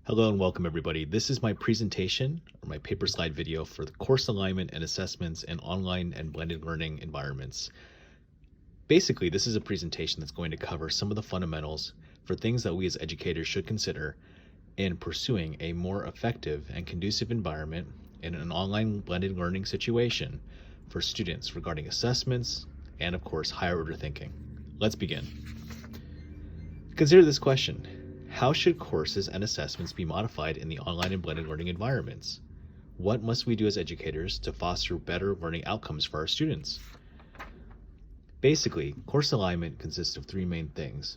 Hello and welcome everybody. This is my presentation or my paper slide video for the course alignment and assessments in online and blended learning environments. Basically, this is a presentation that's going to cover some of the fundamentals for things that we as educators should consider in pursuing a more effective and conducive environment in an online blended learning situation for students regarding assessments and of course higher order thinking. Let's begin. Consider this question. How should courses and assessments be modified in the online and blended learning environments? What must we do as educators to foster better learning outcomes for our students? Basically, course alignment consists of three main things: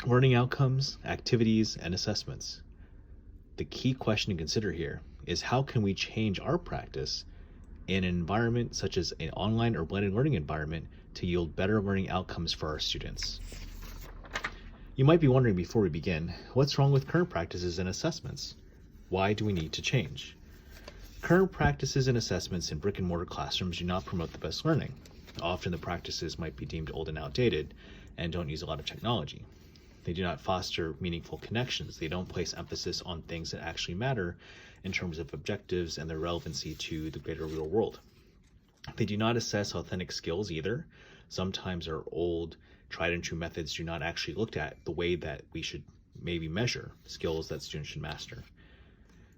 learning outcomes, activities, and assessments. The key question to consider here is how can we change our practice in an environment such as an online or blended learning environment to yield better learning outcomes for our students? You might be wondering before we begin, what's wrong with current practices and assessments? Why do we need to change? Current practices and assessments in brick and mortar classrooms do not promote the best learning. Often the practices might be deemed old and outdated and don't use a lot of technology. They do not foster meaningful connections. They don't place emphasis on things that actually matter in terms of objectives and their relevancy to the greater real world. They do not assess authentic skills either. Sometimes our old tried and true methods do not actually look at the way that we should maybe measure skills that students should master.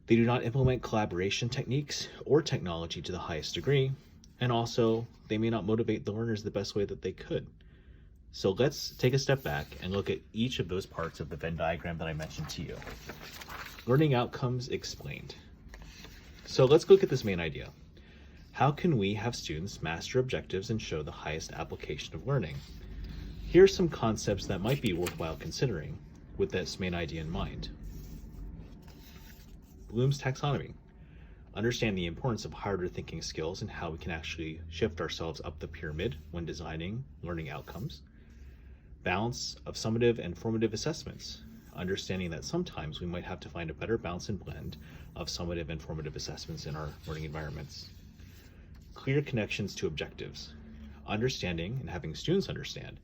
They do not implement collaboration techniques or technology to the highest degree, and also they may not motivate the learners the best way that they could. So let's take a step back and look at each of those parts of the Venn diagram that I mentioned to you. Learning outcomes explained. So let's look at this main idea. How can we have students master objectives and show the highest application of learning? Here are some concepts that might be worthwhile considering with this main idea in mind. Bloom's taxonomy. Understand the importance of higher order thinking skills and how we can actually shift ourselves up the pyramid when designing learning outcomes. Balance of summative and formative assessments. Understanding that sometimes we might have to find a better balance and blend of summative and formative assessments in our learning environments. Clear connections to objectives. Understanding and having students understand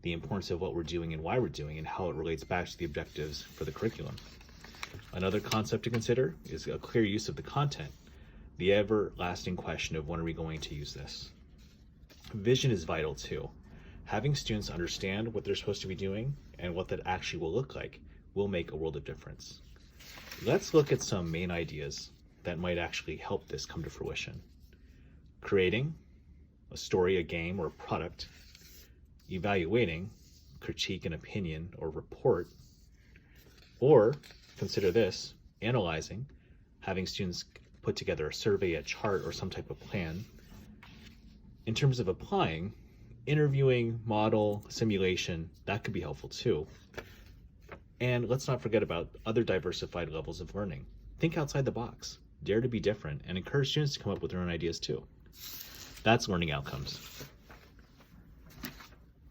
the importance of what we're doing and why we're doing and how it relates back to the objectives for the curriculum. Another concept to consider is a clear use of the content, the everlasting question of when are we going to use this. Vision is vital too. Having students understand what they're supposed to be doing and what that actually will look like will make a world of difference. Let's look at some main ideas that might actually help this come to fruition. Creating a story, a game, or a product. Evaluating, critique, an opinion, or report. Or consider this, analyzing, having students put together a survey, a chart, or some type of plan. In terms of applying, interviewing, model, simulation, that could be helpful too. And let's not forget about other diversified levels of learning. Think outside the box, dare to be different, and encourage students to come up with their own ideas too. That's learning outcomes.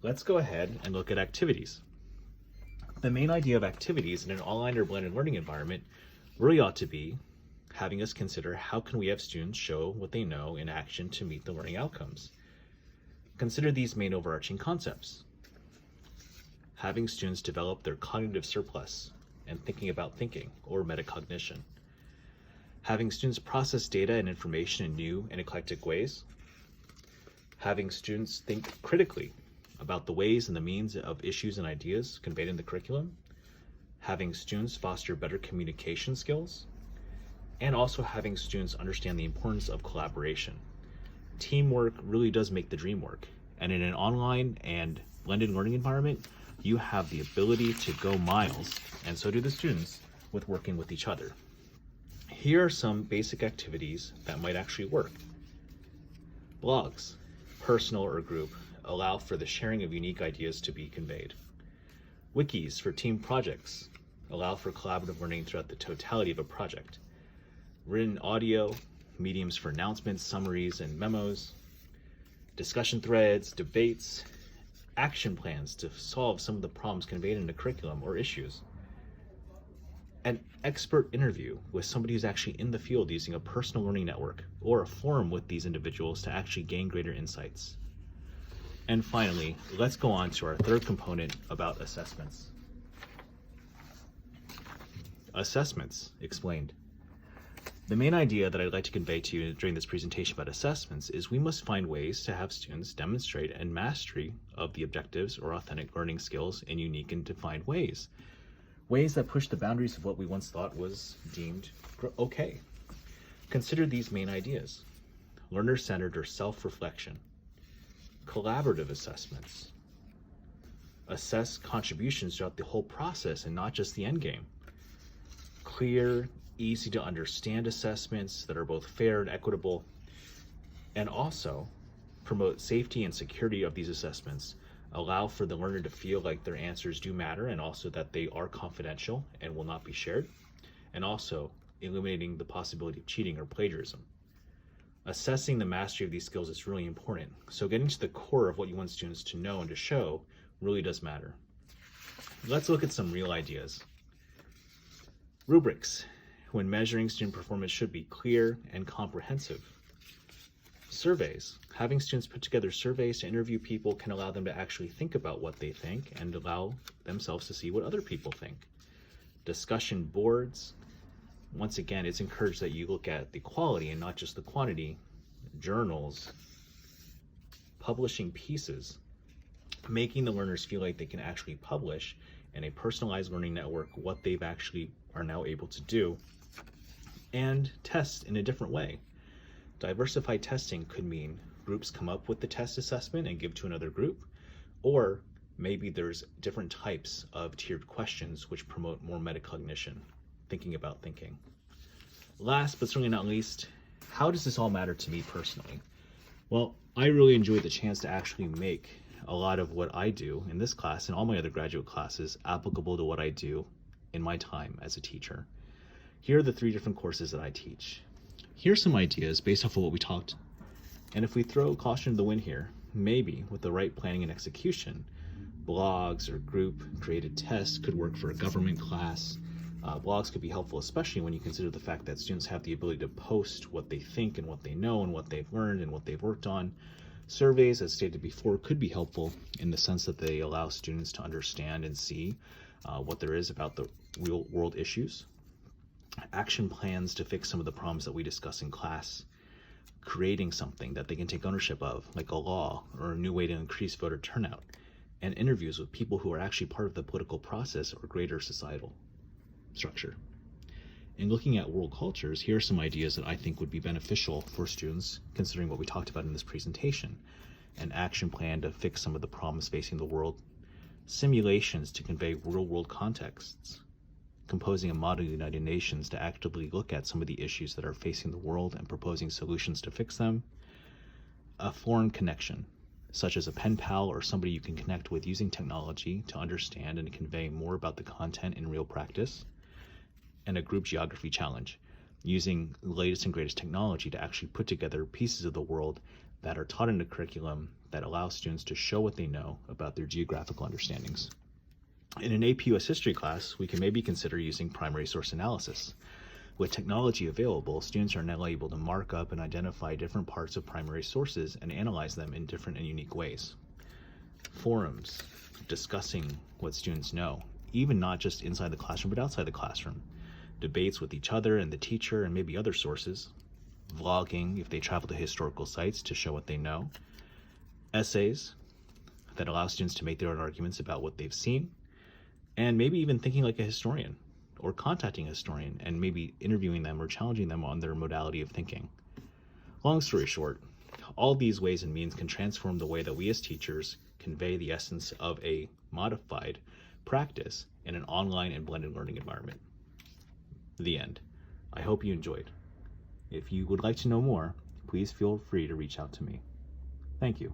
Let's go ahead and look at activities. The main idea of activities in an online or blended learning environment really ought to be having us consider how can we have students show what they know in action to meet the learning outcomes. Consider these main overarching concepts. Having students develop their cognitive surplus and thinking about thinking or metacognition. Having students process data and information in new and eclectic ways. Having students think critically about the ways and the means of issues and ideas conveyed in the curriculum, having students foster better communication skills, and also having students understand the importance of collaboration. Teamwork really does make the dream work, and in an online and blended learning environment, you have the ability to go miles, and so do the students, with working with each other. Here are some basic activities that might actually work. Blogs, personal or group, allow for the sharing of unique ideas to be conveyed. Wikis for team projects allow for collaborative learning throughout the totality of a project. Written audio, mediums for announcements, summaries, and memos. Discussion threads, debates, action plans to solve some of the problems conveyed in the curriculum or issues. An expert interview with somebody who's actually in the field using a personal learning network or a forum with these individuals to actually gain greater insights. And finally, let's go on to our third component about assessments. Assessments explained. The main idea that I'd like to convey to you during this presentation about assessments is we must find ways to have students demonstrate and mastery of the objectives or authentic learning skills in unique and defined ways. Ways that push the boundaries of what we once thought was deemed okay. Consider these main ideas: learner-centered or self-reflection, collaborative assessments, assess contributions throughout the whole process and not just the end game, clear, easy to understand assessments that are both fair and equitable, and also promote safety and security of these assessments, allow for the learner to feel like their answers do matter and also that they are confidential and will not be shared, and also eliminating the possibility of cheating or plagiarism. Assessing the mastery of these skills is really important, so getting to the core of what you want students to know and to show really does matter. Let's look at some real ideas. Rubrics, when measuring student performance, should be clear and comprehensive. Surveys, having students put together surveys to interview people can allow them to actually think about what they think and allow themselves to see what other people think. Discussion boards, once again, it's encouraged that you look at the quality and not just the quantity. Journals, publishing pieces, making the learners feel like they can actually publish in a personalized learning network what they've actually are now able to do, and test in a different way. Diversified testing could mean groups come up with the test assessment and give to another group, or maybe there's different types of tiered questions which promote more metacognition, thinking about thinking. Last but certainly not least, how does this all matter to me personally? Well, I really enjoy the chance to actually make a lot of what I do in this class and all my other graduate classes applicable to what I do in my time as a teacher. Here are the 3 different courses that I teach. Here's some ideas based off of what we talked. And if we throw caution to the wind here, maybe with the right planning and execution, blogs or group created tests could work for a government class. Blogs could be helpful, especially when you consider the fact that students have the ability to post what they think and what they know and what they've learned and what they've worked on. Surveys, as stated before, could be helpful in the sense that they allow students to understand and see what there is about the real world issues. Action plans to fix some of the problems that we discuss in class. Creating something that they can take ownership of, like a law or a new way to increase voter turnout. And interviews with people who are actually part of the political process or greater societal structure. In looking at world cultures, here are some ideas that I think would be beneficial for students, considering what we talked about in this presentation. An action plan to fix some of the problems facing the world. Simulations to convey real-world contexts. Composing a model United Nations to actively look at some of the issues that are facing the world and proposing solutions to fix them. A foreign connection, such as a pen pal or somebody you can connect with using technology to understand and convey more about the content in real practice. And a group geography challenge, using the latest and greatest technology to actually put together pieces of the world that are taught in the curriculum that allow students to show what they know about their geographical understandings. In an AP US history class, we can maybe consider using primary source analysis. With technology available, students are now able to mark up and identify different parts of primary sources and analyze them in different and unique ways. Forums, discussing what students know, even not just inside the classroom, but outside the classroom. Debates with each other and the teacher and maybe other sources. Vlogging, if they travel to historical sites to show what they know. Essays that allow students to make their own arguments about what they've seen. And maybe even thinking like a historian, or contacting a historian and maybe interviewing them or challenging them on their modality of thinking. Long story short, all these ways and means can transform the way that we as teachers convey the essence of a modified practice in an online and blended learning environment. The end. I hope you enjoyed. If you would like to know more, please feel free to reach out to me. Thank you.